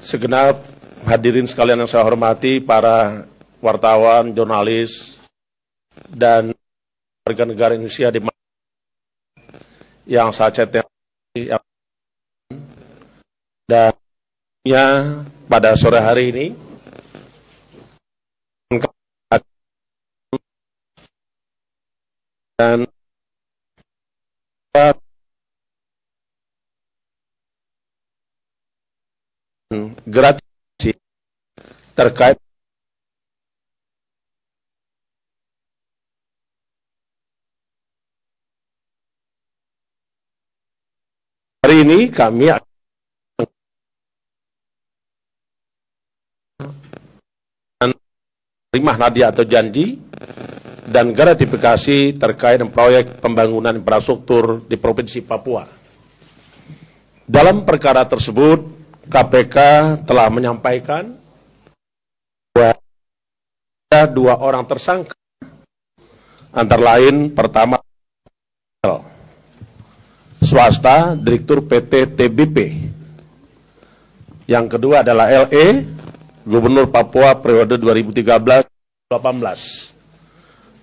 Segenap hadirin sekalian yang saya hormati, para wartawan, jurnalis, dan warga negara Indonesia di mana yang saya cintai, dan pada sore hari ini dan gratis terkait hari ini kami terima hadiah atau janji dan gratifikasi terkait dengan proyek pembangunan infrastruktur di Provinsi Papua. Dalam perkara tersebut, KPK telah menyampaikan bahwa ada 2 orang tersangka, antara lain pertama swasta, Direktur PT TBP. Yang kedua adalah LE, Gubernur Papua periode 2013-2018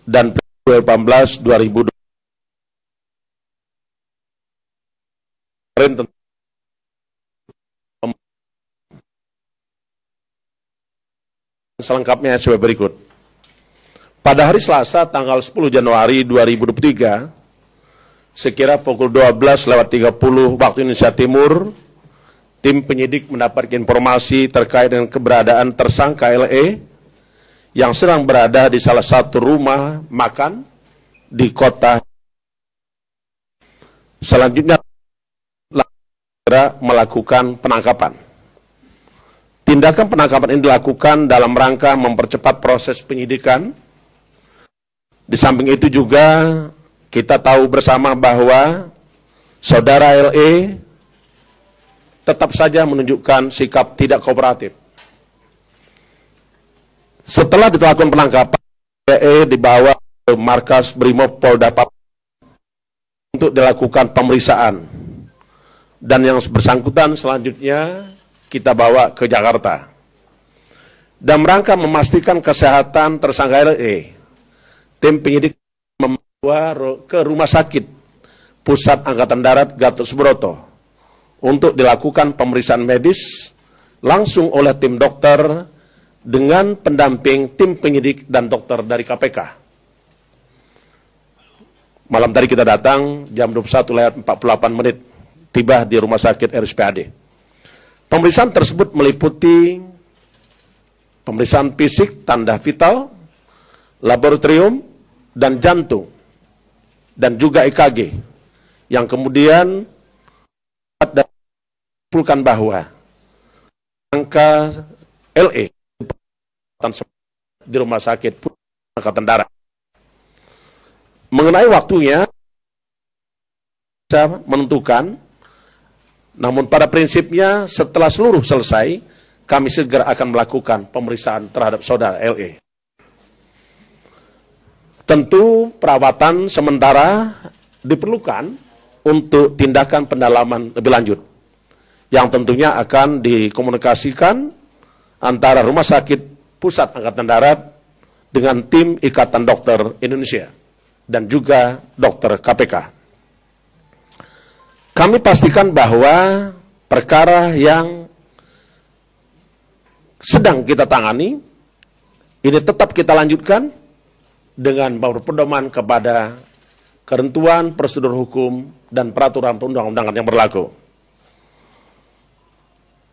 dan 2018-2020. Selengkapnya sebagai berikut. Pada hari Selasa tanggal 10 Januari 2023, sekira pukul 12:30 waktu Indonesia Timur, tim penyidik mendapatkan informasi terkait dengan keberadaan tersangka LE yang sedang berada di salah satu rumah makan di kota. Selanjutnya melakukan penangkapan. Tindakan penangkapan ini dilakukan dalam rangka mempercepat proses penyidikan. Di samping itu juga kita tahu bersama bahwa saudara LE tetap saja menunjukkan sikap tidak kooperatif. Setelah dilakukan penangkapan, LE dibawa ke markas Brimob Polda Papua untuk dilakukan pemeriksaan. Dan yang bersangkutan selanjutnya kita bawa ke Jakarta. Dan rangka memastikan kesehatan tersangka LE, tim penyidik membawa ke Rumah Sakit Pusat Angkatan Darat Gatot Subroto untuk dilakukan pemeriksaan medis langsung oleh tim dokter dengan pendamping tim penyidik dan dokter dari KPK. Malam tadi kita datang jam 21:48 tiba di Rumah Sakit RSPAD. Pemeriksaan tersebut meliputi pemeriksaan fisik, tanda vital, laboratorium, dan jantung, dan juga EKG, yang kemudian disimpulkan bahwa angka LE di Rumah Sakit Angkatan Darat. Mengenai waktunya, bisa menentukan. Namun pada prinsipnya setelah seluruh selesai, kami segera akan melakukan pemeriksaan terhadap saudara LE. Tentu perawatan sementara diperlukan untuk tindakan pendalaman lebih lanjut, yang tentunya akan dikomunikasikan antara Rumah Sakit Pusat Angkatan Darat dengan tim Ikatan Dokter Indonesia dan juga dokter KPK. Kami pastikan bahwa perkara yang sedang kita tangani ini tetap kita lanjutkan dengan berpedoman kepada ketentuan prosedur hukum dan peraturan perundang-undangan yang berlaku.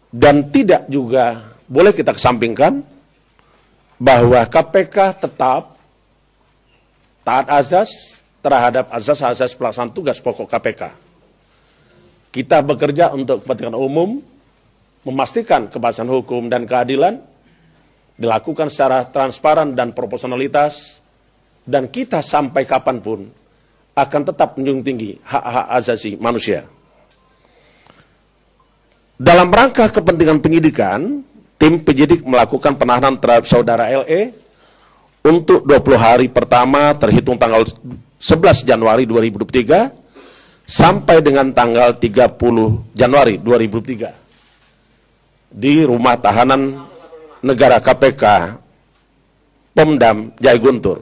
Dan tidak juga boleh kita kesampingkan bahwa KPK tetap taat azas terhadap azas-azas pelaksanaan tugas pokok KPK. Kita bekerja untuk kepentingan umum, memastikan kepastian hukum dan keadilan dilakukan secara transparan dan proporsionalitas, dan kita sampai kapanpun akan tetap menjunjung tinggi hak-hak asasi manusia. Dalam rangka kepentingan penyidikan, tim penyidik melakukan penahanan terhadap saudara LE untuk 20 hari pertama terhitung tanggal 11 Januari 2023 sampai dengan tanggal 30 Januari 2023. di rumah tahanan negara KPK Pomdam Jaya Guntur.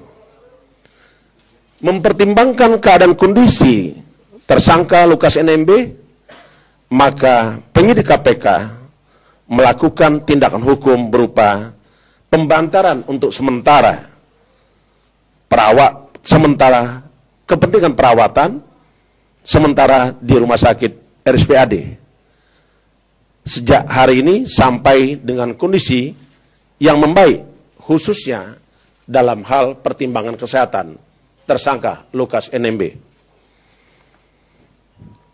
Mempertimbangkan keadaan kondisi tersangka Lukas NMB, maka penyidik KPK melakukan tindakan hukum berupa pembantaran untuk sementara kepentingan perawatan sementara di rumah sakit RSPAD sejak hari ini sampai dengan kondisi yang membaik, khususnya dalam hal pertimbangan kesehatan tersangka Lukas NMB.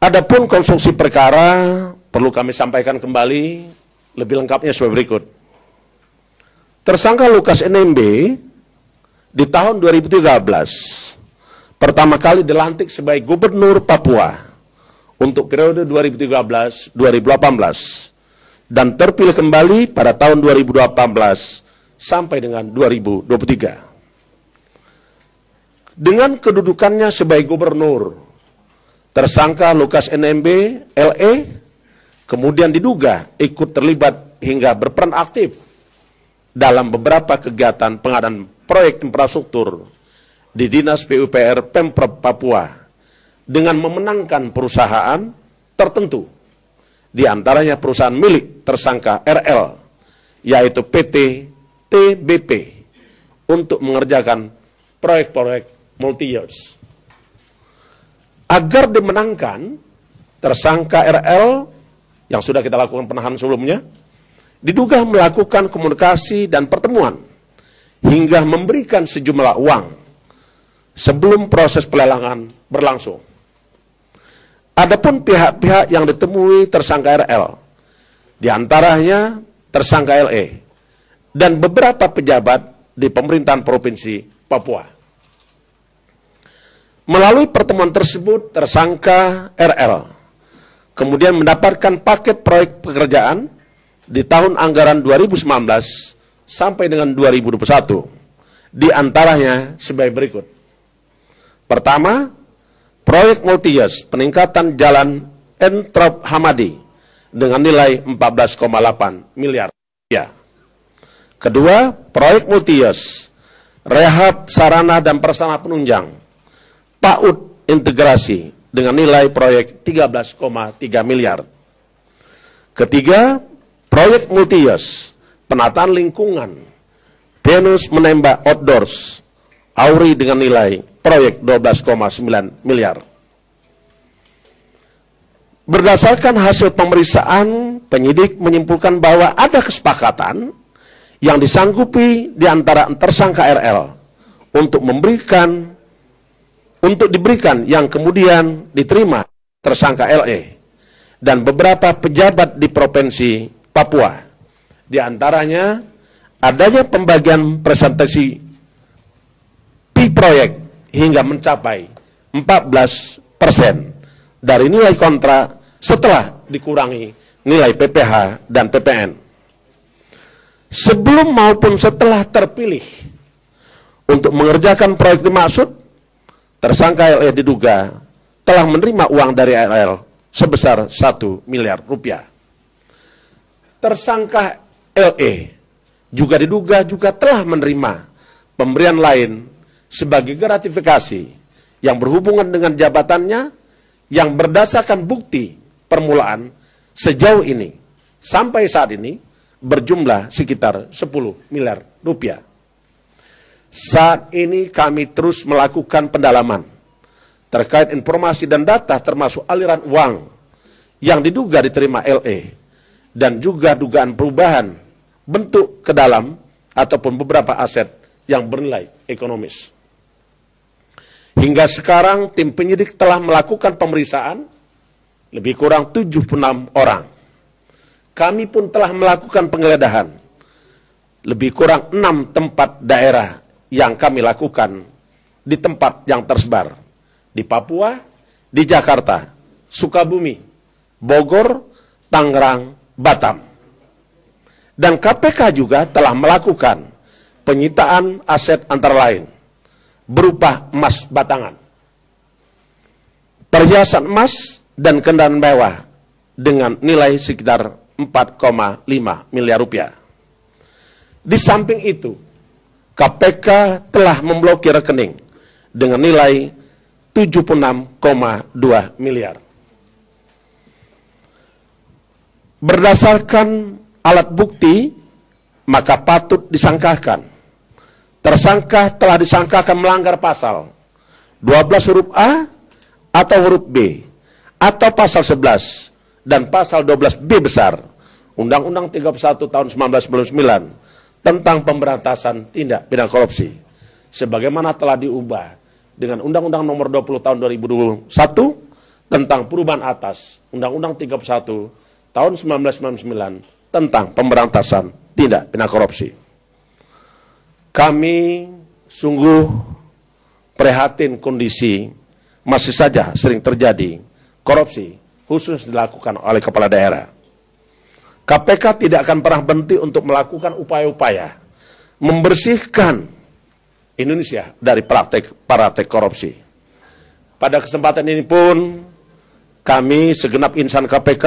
Adapun konstruksi perkara perlu kami sampaikan kembali lebih lengkapnya sebagai berikut. Tersangka Lukas NMB di tahun 2013 pertama kali dilantik sebagai Gubernur Papua untuk periode 2013-2018 dan terpilih kembali pada tahun 2018 sampai dengan 2023. Dengan kedudukannya sebagai gubernur, tersangka Lukas NMB LE kemudian diduga ikut terlibat hingga berperan aktif dalam beberapa kegiatan pengadaan proyek infrastruktur di Dinas PUPR Pemprov Papua dengan memenangkan perusahaan tertentu, di antaranya perusahaan milik tersangka RL, yaitu PT TBP, untuk mengerjakan proyek-proyek multi-years. Agar dimenangkan, tersangka RL yang sudah kita lakukan penahanan sebelumnya, diduga melakukan komunikasi dan pertemuan hingga memberikan sejumlah uang sebelum proses pelelangan berlangsung. Adapun pihak-pihak yang ditemui tersangka RL, diantaranya tersangka LE, dan beberapa pejabat di pemerintahan Provinsi Papua. Melalui pertemuan tersebut, tersangka RL kemudian mendapatkan paket proyek pekerjaan di tahun anggaran 2019 sampai dengan 2021, di antaranya sebagai berikut. Pertama, proyek multi-years peningkatan jalan Entrop Hamadi dengan nilai 14,8 miliar rupiah. Kedua, proyek multi-years rehab sarana dan prasarana penunjang PAUD integrasi dengan nilai proyek 13,3 miliar. Ketiga, proyek multi-years penataan lingkungan Venus menembak outdoors Auri dengan nilai proyek 12,9 miliar. Berdasarkan hasil pemeriksaan, penyidik menyimpulkan bahwa ada kesepakatan yang disanggupi di antara tersangka RL untuk diberikan yang kemudian diterima tersangka LE dan beberapa pejabat di Provinsi Papua. Di antaranya adanya pembagian presentasi proyek hingga mencapai 14% dari nilai kontrak setelah dikurangi nilai PPH dan PPN. Sebelum maupun setelah terpilih untuk mengerjakan proyek dimaksud, tersangka LE diduga telah menerima uang dari RL sebesar 1 miliar rupiah. Tersangka LE juga diduga telah menerima pemberian lain sebagai gratifikasi yang berhubungan dengan jabatannya yang berdasarkan bukti permulaan sejauh ini sampai saat ini berjumlah sekitar 10 miliar rupiah. Saat ini kami terus melakukan pendalaman terkait informasi dan data termasuk aliran uang yang diduga diterima LE dan juga dugaan perubahan bentuk ke dalam ataupun beberapa aset yang bernilai ekonomis. Hingga sekarang tim penyidik telah melakukan pemeriksaan lebih kurang 76 orang. Kami pun telah melakukan penggeledahan lebih kurang 6 tempat daerah yang kami lakukan di tempat yang tersebar di Papua, di Jakarta, Sukabumi, Bogor, Tangerang, Batam. Dan KPK juga telah melakukan penyitaan aset antara lain berupa emas batangan, perhiasan emas dan kendaraan mewah dengan nilai sekitar 4,5 miliar rupiah. Di samping itu, KPK telah memblokir rekening dengan nilai 76,2 miliar. Berdasarkan alat bukti, maka patut disangkakan tersangka telah disangkakan melanggar pasal 12 huruf A atau huruf B, atau pasal 11 dan pasal 12B besar Undang-Undang 31 tahun 1999 tentang pemberantasan tindak pidana korupsi, sebagaimana telah diubah dengan Undang-Undang nomor 20 tahun 2021 tentang perubahan atas Undang-Undang 31 tahun 1999 tentang pemberantasan tindak pidana korupsi. Kami sungguh prihatin kondisi masih saja sering terjadi korupsi, khusus dilakukan oleh kepala daerah. KPK tidak akan pernah berhenti untuk melakukan upaya-upaya membersihkan Indonesia dari praktek korupsi. Pada kesempatan ini pun, kami segenap insan KPK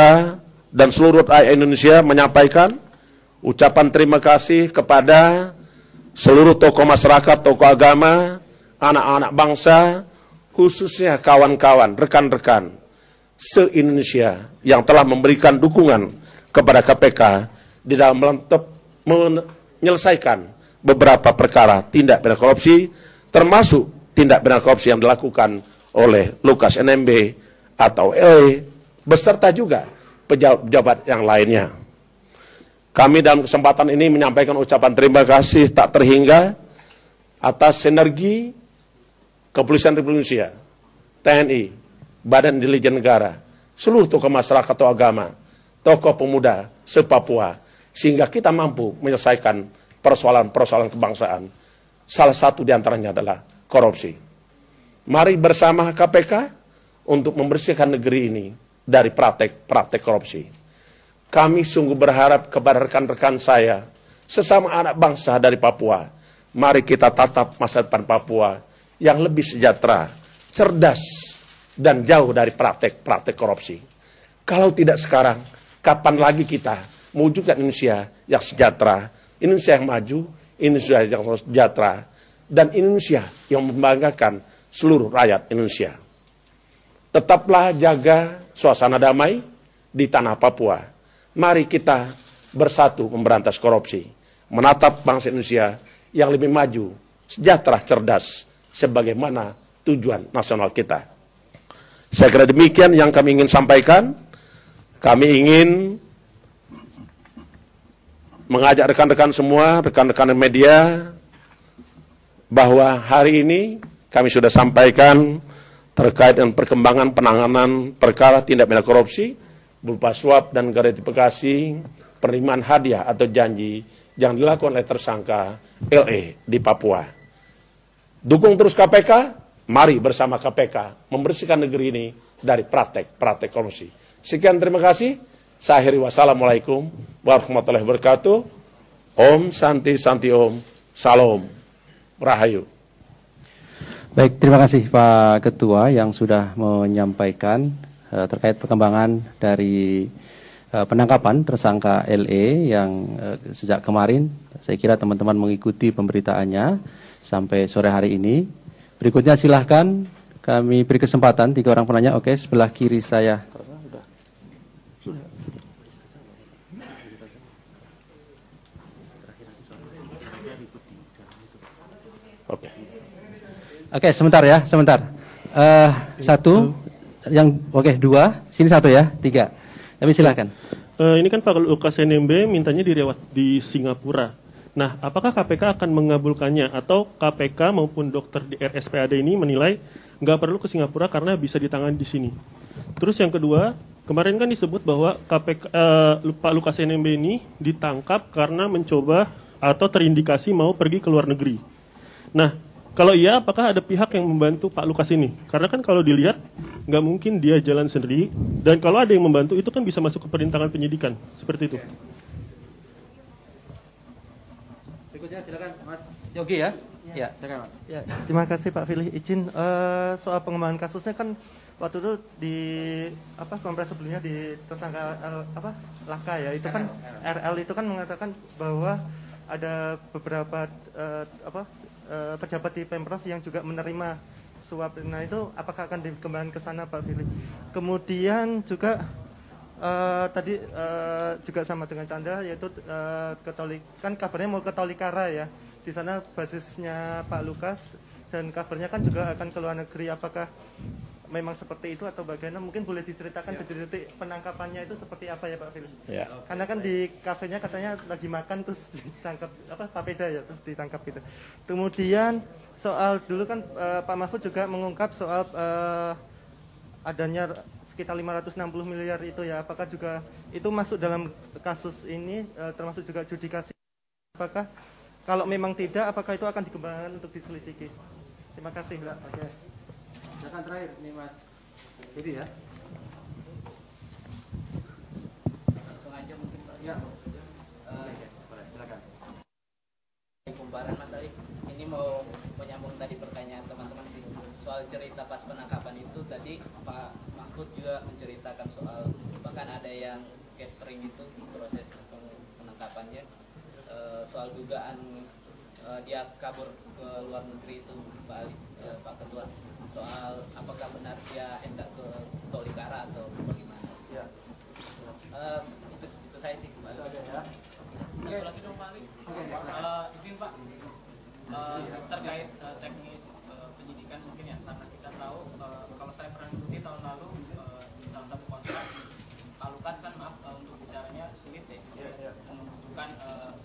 dan seluruh rakyat Indonesia menyampaikan ucapan terima kasih kepada seluruh tokoh masyarakat, tokoh agama, anak-anak bangsa, khususnya kawan-kawan, rekan-rekan se-Indonesia yang telah memberikan dukungan kepada KPK di dalam menyelesaikan beberapa perkara tindak pidana korupsi, termasuk tindak pidana korupsi yang dilakukan oleh Lukas NMB atau LE, beserta juga pejabat yang lainnya. Kami dalam kesempatan ini menyampaikan ucapan terima kasih tak terhingga atas sinergi Kepolisian Republik Indonesia, TNI, Badan Intelijen Negara, seluruh tokoh masyarakat atau agama, tokoh pemuda se-Papua, sehingga kita mampu menyelesaikan persoalan-persoalan kebangsaan. Salah satu diantaranya adalah korupsi. Mari bersama KPK untuk membersihkan negeri ini dari praktek korupsi. Kami sungguh berharap kepada rekan-rekan saya, sesama anak bangsa dari Papua, mari kita tatap masa depan Papua yang lebih sejahtera, cerdas, dan jauh dari praktek korupsi. Kalau tidak sekarang, kapan lagi kita mewujudkan Indonesia yang sejahtera, Indonesia yang maju, Indonesia yang sejahtera, dan Indonesia yang membanggakan seluruh rakyat Indonesia. Tetaplah jaga suasana damai di tanah Papua. Mari kita bersatu memberantas korupsi, menatap bangsa Indonesia yang lebih maju, sejahtera, cerdas, sebagaimana tujuan nasional kita. Saya kira demikian yang kami ingin sampaikan. Kami ingin mengajak rekan-rekan semua, rekan-rekan media, bahwa hari ini kami sudah sampaikan terkait dengan perkembangan penanganan perkara tindak pidana korupsi berupa suap dan gratifikasi, penerimaan hadiah atau janji yang dilakukan oleh tersangka LE di Papua. Dukung terus KPK, mari bersama KPK membersihkan negeri ini dari praktek korupsi. Sekian, terima kasih. Saya akhiri, wassalamualaikum warahmatullahi wabarakatuh. Om Santi Santi Om, Salam, Rahayu. Baik, terima kasih Pak Ketua yang sudah menyampaikan terkait perkembangan dari penangkapan tersangka LE yang sejak kemarin saya kira teman-teman mengikuti pemberitaannya sampai sore hari ini. Berikutnya silahkan kami beri kesempatan 3 orang penanya. Oke, sebelah kiri saya. Oke, sebentar ya, sebentar. Satu, yang oke, 2, sini 1 ya, 3. Kami silakan. Ini kan Pak Lukas NMB mintanya dirawat di Singapura. Nah, apakah KPK akan mengabulkannya atau KPK maupun dokter di RSPAD ini menilai nggak perlu ke Singapura karena bisa ditangani di sini? Terus yang kedua, kemarin kan disebut bahwa Pak Lukas NMB ini ditangkap karena mencoba atau terindikasi mau pergi ke luar negeri. Nah, kalau iya, apakah ada pihak yang membantu Pak Lukas ini? Karena kan kalau dilihat, nggak mungkin dia jalan sendiri, dan kalau ada yang membantu, itu kan bisa masuk ke perintangan penyidikan. Seperti itu. Berikutnya silakan Mas Yogi ya. Ya, silakan Mas. Ya, terima kasih Pak Firly. Izin soal pengembangan kasusnya kan waktu itu di kompres sebelumnya di tersangka Laka ya, itu kan RL itu kan mengatakan bahwa ada beberapa pejabat di Pemprov yang juga menerima suap. Nah itu apakah akan dikembangkan ke sana Pak Firly? Kemudian juga tadi juga sama dengan Chandra, yaitu kan kabarnya mau ke Tolikara ya. Di sana basisnya Pak Lukas dan kabarnya kan juga akan ke luar negeri. Apakah memang seperti itu atau bagaimana? Mungkin boleh diceritakan detik-detik penangkapannya itu seperti apa ya Pak Firly? Ya. Karena kan di kafenya katanya lagi makan terus ditangkap papeda ya, terus ditangkap gitu. Kemudian soal dulu kan Pak Mahfud juga mengungkap soal adanya sekitar 560 miliar itu ya, apakah juga itu masuk dalam kasus ini, termasuk juga judikasi? Apakah kalau memang tidak, apakah itu akan dikembangkan untuk diselidiki? Terima kasih. Oke. Silakan terakhir nih Mas Budi ya. Langsung aja mungkin Pak. Ya. Silakan. Kumparan Mas Ali, ini mau menyambung tadi pertanyaan teman-teman sih soal cerita pas penangkapan itu. Tadi Pak Mahfud juga menceritakan soal bahkan ada yang catering itu proses penangkapannya, soal dugaan dia kabur ke luar negeri itu Pak Ali, Pak Ketua, soal apakah benar dia hendak ke Tolikara atau bagaimana? Ya. Itu saya sih Pak. Ya. Satu lagi dong Pak Ali. Izin Pak, terkait teknis penyidikan mungkin ya, karena kita tahu kalau saya pernah mengikuti tahun lalu di salah satu kontrak Pak Lukas kan untuk bicaranya sulit ya, membutuhkan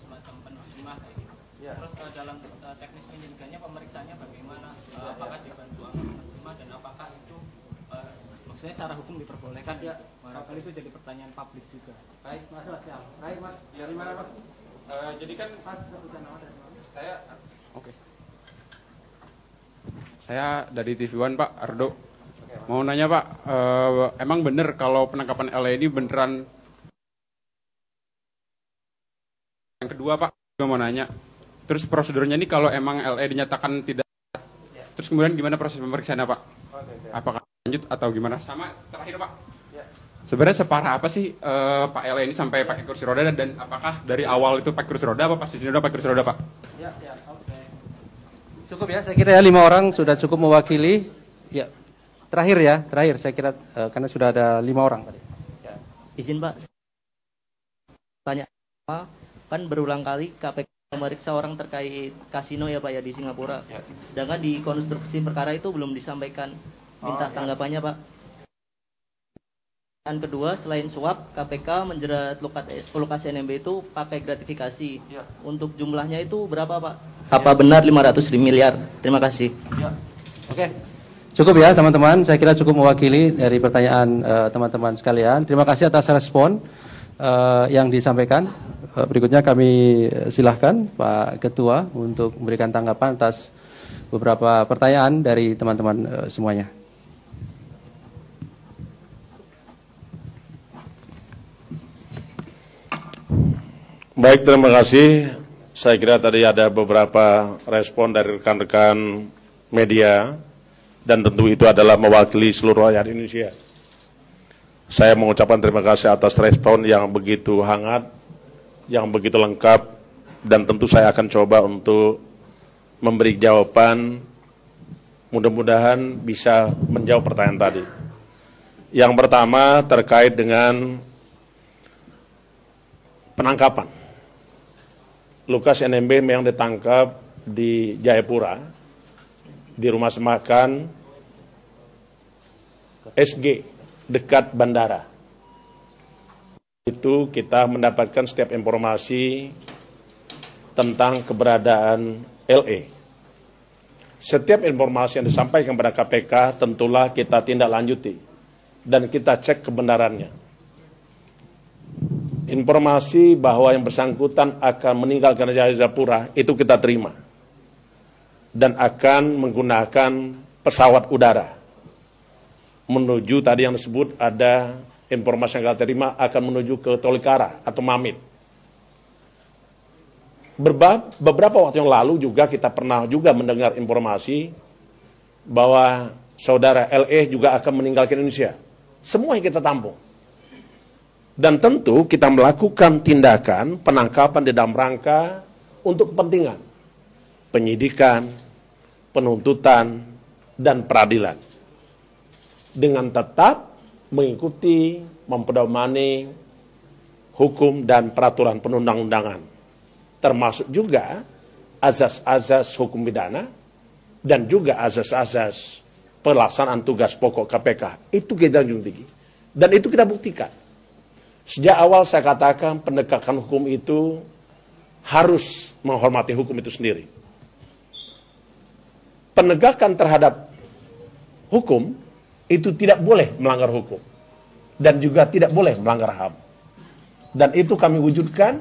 semacam penerjemah kayak gitu. Terus dalam teknis penyidikannya pemeriksaannya bagaimana? Apakah dibantu penerjemah dan apakah itu maksudnya secara hukum diperbolehkan? Barangkali itu jadi pertanyaan publik juga. Baik Mas, ya. Baik Mas, dari mana Mas? Jadi kan Mas sebutkan nama dari mana? Saya dari TV One Pak Ardo. Mau nanya Pak, emang bener kalau penangkapan LA ini beneran? Yang kedua Pak, juga mau nanya. Terus prosedurnya ini kalau emang LA dinyatakan tidak, terus kemudian gimana proses pemeriksaannya Pak? Apakah lanjut atau gimana? Sama terakhir Pak, sebenarnya separah apa sih Pak LA ini sampai pakai kursi roda, dan apakah dari awal itu pakai kursi roda apa pas di sini udah pakai kursi roda Pak? Ya, oke. Cukup ya, saya kira ya 5 orang sudah cukup mewakili. Ya, terakhir saya kira karena sudah ada 5 orang tadi. Ya. Izin Pak, tanya apa? Kan berulang kali KPK memeriksa orang terkait kasino ya Pak ya di Singapura. Ya. Sedangkan di konstruksi perkara itu belum disampaikan. Minta tanggapannya Pak. Dan kedua, selain suap, KPK menjerat Lukas NMB itu pakai gratifikasi. Ya. Untuk jumlahnya itu berapa Pak? Apa benar 500 miliar? Terima kasih. Ya. Oke. Cukup ya teman-teman, saya kira cukup mewakili dari pertanyaan teman-teman sekalian. Terima kasih atas respon yang disampaikan. Berikutnya kami silahkan Pak Ketua untuk memberikan tanggapan atas beberapa pertanyaan dari teman-teman semuanya. Baik, terima kasih. Saya kira tadi ada beberapa respon dari rekan-rekan media, dan tentu itu adalah mewakili seluruh rakyat Indonesia. Saya mengucapkan terima kasih atas respon yang begitu hangat, yang begitu lengkap, dan tentu saya akan coba untuk memberi jawaban, mudah-mudahan bisa menjawab pertanyaan tadi. Yang pertama terkait dengan penangkapan. Lukas NMB yang ditangkap di Jayapura, di rumah makan SG, dekat bandara. Itu kita mendapatkan setiap informasi tentang keberadaan LE. Setiap informasi yang disampaikan kepada KPK tentulah kita tindak lanjuti dan kita cek kebenarannya. Informasi bahwa yang bersangkutan akan meninggalkan Jayapura itu kita terima dan akan menggunakan pesawat udara menuju, tadi yang disebut ada informasi yang kita terima akan menuju ke Tolikara atau Mamit. Beberapa waktu yang lalu juga kita pernah juga mendengar informasi bahwa saudara LE juga akan meninggalkan Indonesia. Semua yang kita tampung. Dan tentu kita melakukan tindakan penangkapan di dalam rangka untuk kepentingan penyidikan, penuntutan, dan peradilan. Dengan tetap mengikuti, mempedomani hukum dan peraturan perundang-undangan. Termasuk juga azas-azas hukum pidana dan juga azas-azas pelaksanaan tugas pokok KPK. Itu kita junjung tinggi. Dan itu kita buktikan. Sejak awal saya katakan penegakan hukum itu harus menghormati hukum itu sendiri. Penegakan terhadap hukum itu tidak boleh melanggar hukum. Dan juga tidak boleh melanggar HAM. Dan itu kami wujudkan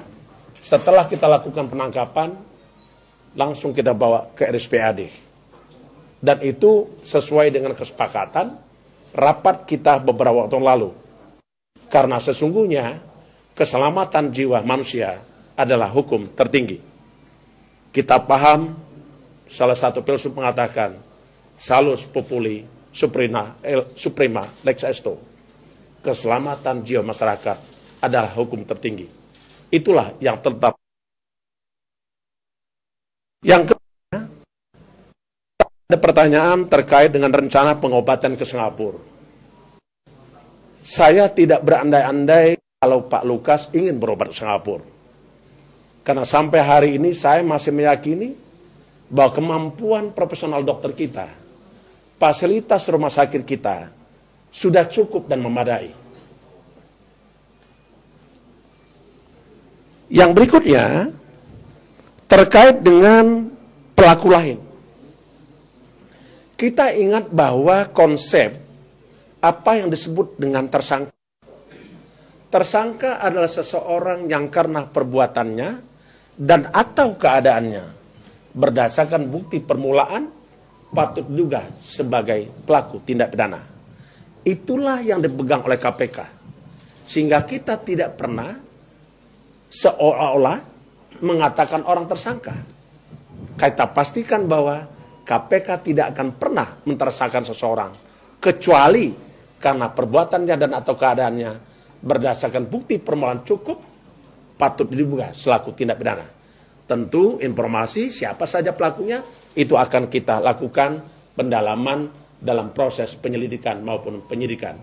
setelah kita lakukan penangkapan, langsung kita bawa ke RSPAD. Dan itu sesuai dengan kesepakatan rapat kita beberapa waktu lalu. Karena sesungguhnya keselamatan jiwa manusia adalah hukum tertinggi. Kita paham, salah satu filsuf mengatakan, salus populi suprema lex esto. Keselamatan jiwa masyarakat adalah hukum tertinggi. Itulah yang tetap. Yang kedua, ada pertanyaan terkait dengan rencana pengobatan ke Singapura. Saya tidak berandai-andai kalau Pak Lukas ingin berobat ke Singapura. Karena sampai hari ini saya masih meyakini bahwa kemampuan profesional dokter kita, fasilitas rumah sakit kita, sudah cukup dan memadai. Yang berikutnya, terkait dengan pelaku lain. Kita ingat bahwa konsep apa yang disebut dengan tersangka. Tersangka adalah seseorang yang karena perbuatannya dan atau keadaannya berdasarkan bukti permulaan patut diduga sebagai pelaku tindak pidana. Itulah yang dipegang oleh KPK. Sehingga kita tidak pernah seolah-olah mengatakan orang tersangka. Kita pastikan bahwa KPK tidak akan pernah mentersangkakan seseorang kecuali karena perbuatannya dan atau keadaannya berdasarkan bukti permulaan cukup patut diduga selaku tindak pidana. Tentu informasi siapa saja pelakunya itu akan kita lakukan pendalaman dalam proses penyelidikan maupun penyidikan.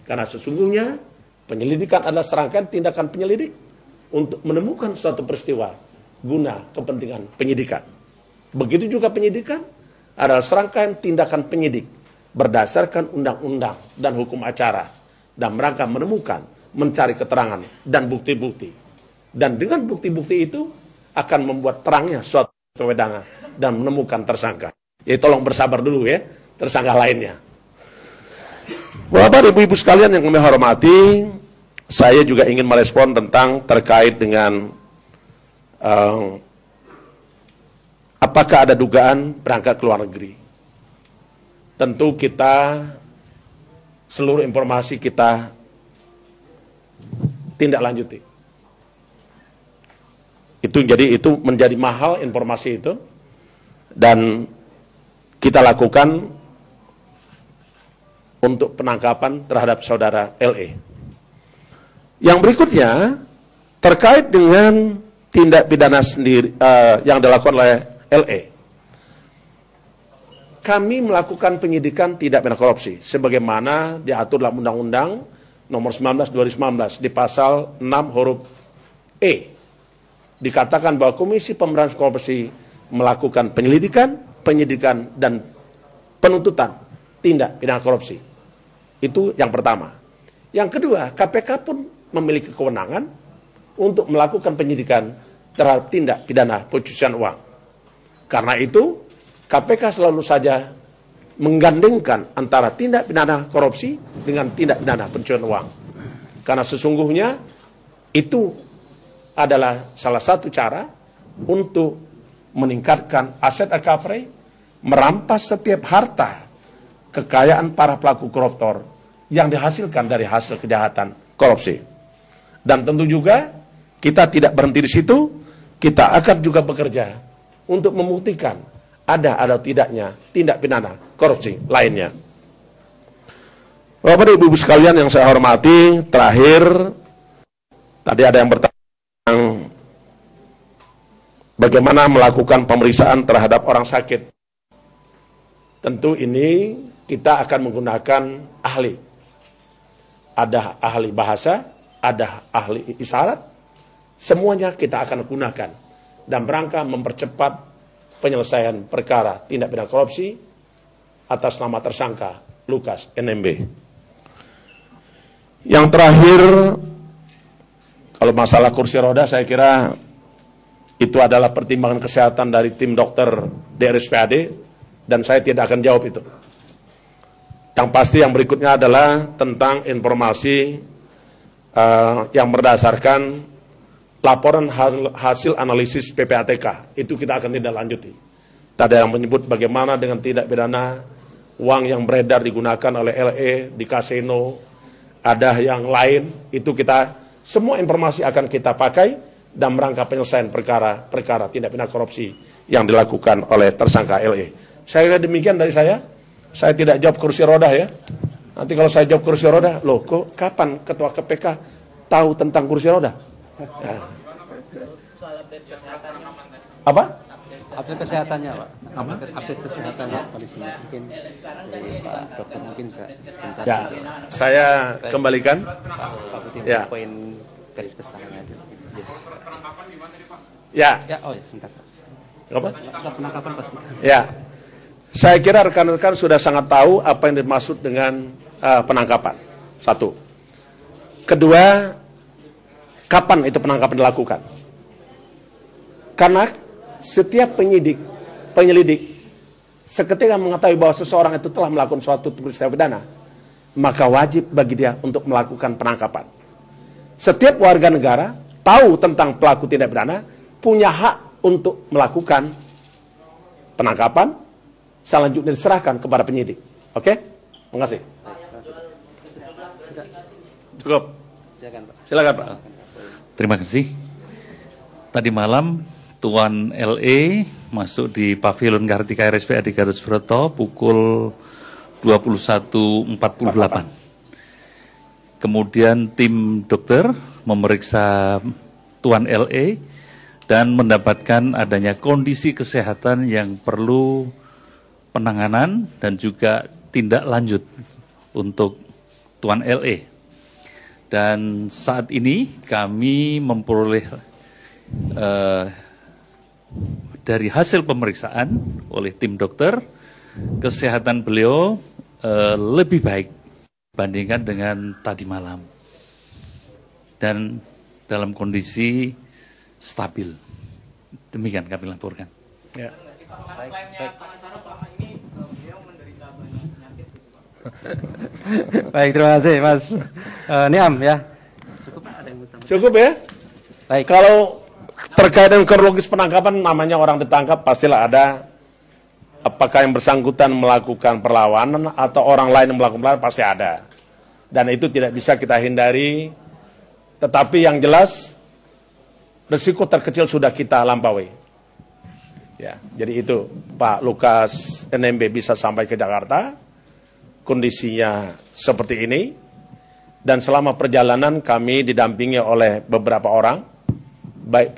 Karena sesungguhnya penyelidikan adalah serangkaian tindakan penyelidik untuk menemukan suatu peristiwa guna kepentingan penyidikan. Begitu juga penyidikan adalah serangkaian tindakan penyidik berdasarkan undang-undang dan hukum acara dan merangka menemukan, mencari keterangan dan bukti-bukti. Dan dengan bukti-bukti itu akan membuat terangnya suatu persidangan dan menemukan tersangka. Jadi tolong bersabar dulu ya, tersangka lainnya. Bapak Ibu-Ibu sekalian yang kami hormati, saya juga ingin merespon tentang terkait dengan apakah ada dugaan berangkat ke luar negeri. Tentu kita, seluruh informasi kita tindak lanjuti. Itu menjadi mahal informasi itu, dan kita lakukan untuk penangkapan terhadap saudara LE. Yang berikutnya terkait dengan tindak pidana sendiri yang dilakukan oleh LE. Kami melakukan penyidikan tindak pidana korupsi sebagaimana diatur dalam Undang-Undang Nomor 19 2019 di pasal 6 huruf E. Dikatakan bahwa Komisi Pemberantasan Korupsi melakukan penyelidikan, penyidikan dan penuntutan tindak pidana korupsi. Itu yang pertama. Yang kedua, KPK pun memiliki kewenangan untuk melakukan penyidikan terhadap tindak pidana pencucian uang. Karena itu, KPK selalu saja menggandengkan antara tindak pidana korupsi dengan tindak pidana pencucian uang. Karena sesungguhnya itu adalah salah satu cara untuk meningkatkan aset recovery, merampas setiap harta kekayaan para pelaku koruptor yang dihasilkan dari hasil kejahatan korupsi. Dan tentu juga kita tidak berhenti di situ, kita akan juga bekerja untuk membuktikan ada atau tidaknya tindak pidana korupsi lainnya. Bapak dan Ibu sekalian yang saya hormati, terakhir tadi ada yang bertanya tentang bagaimana melakukan pemeriksaan terhadap orang sakit. Tentu ini kita akan menggunakan ahli. Ada ahli bahasa, ada ahli isyarat, semuanya kita akan gunakan dalam rangka mempercepat penyelesaian perkara tindak pidana korupsi atas nama tersangka Lukas NMB. Yang terakhir, kalau masalah kursi roda, saya kira itu adalah pertimbangan kesehatan dari tim dokter DRSPAD, dan saya tidak akan jawab itu. Yang pasti yang berikutnya adalah tentang informasi yang berdasarkan laporan hasil analisis PPATK. Itu kita akan tindak lanjuti. Tadi yang menyebut bagaimana dengan tindak pidana uang yang beredar digunakan oleh LE di kasino, ada yang lain, itu kita, semua informasi akan kita pakai dalam rangka penyelesaian perkara tindak pidana korupsi yang dilakukan oleh tersangka LE. Saya kira demikian dari saya tidak jawab kursi roda ya. Nanti kalau saya jawab kursi roda, loh kok kapan Ketua KPK tahu tentang kursi roda? Ya. Apa? Update kesehatannya, Pak. Update kesehatannya polisi. Mungkin dari Pak Dokter mungkin bisa sebentar. Ya, saya kembalikan. Pak Putin, Ya. poin garis besarnya. Ya. Ya, oh ya, sebentar. Apa? Surat penangkapan pasti. Ya. Saya kira rekan-rekan sudah sangat tahu apa yang dimaksud dengan penangkapan. Satu. Kedua, kapan itu penangkapan dilakukan? Karena setiap penyelidik seketika mengetahui bahwa seseorang itu telah melakukan suatu peristiwa pidana, maka wajib bagi dia untuk melakukan penangkapan. Setiap warga negara tahu tentang pelaku tindak pidana, punya hak untuk melakukan penangkapan, selanjutnya diserahkan kepada penyidik. Oke? Terima kasih. Cukup. Silakan, Pak. Terima kasih. Tadi malam Tuan LE masuk di Pavilion Kartika RSPAD Gatot Subroto pukul 21.48. Kemudian tim dokter memeriksa Tuan LE dan mendapatkan adanya kondisi kesehatan yang perlu penanganan dan juga tindak lanjut untuk Tuan LE. Dan saat ini kami memperoleh dari hasil pemeriksaan oleh tim dokter, kesehatan beliau lebih baik dibandingkan dengan tadi malam. Dan dalam kondisi stabil. Demikian kami laporkan. Ya. Baik, terima kasih Mas Niam ya. Cukup ya? Baik. Kalau terkait dengan kronologis penangkapan, namanya orang ditangkap pastilah ada apakah yang bersangkutan melakukan perlawanan atau orang lain yang melakukan perlawanan, pasti ada. Dan itu tidak bisa kita hindari. Tetapi yang jelas risiko terkecil sudah kita lampaui. Ya, jadi itu Pak Lukas NMB bisa sampai ke Jakarta, kondisinya seperti ini, dan selama perjalanan kami didampingi oleh beberapa orang, baik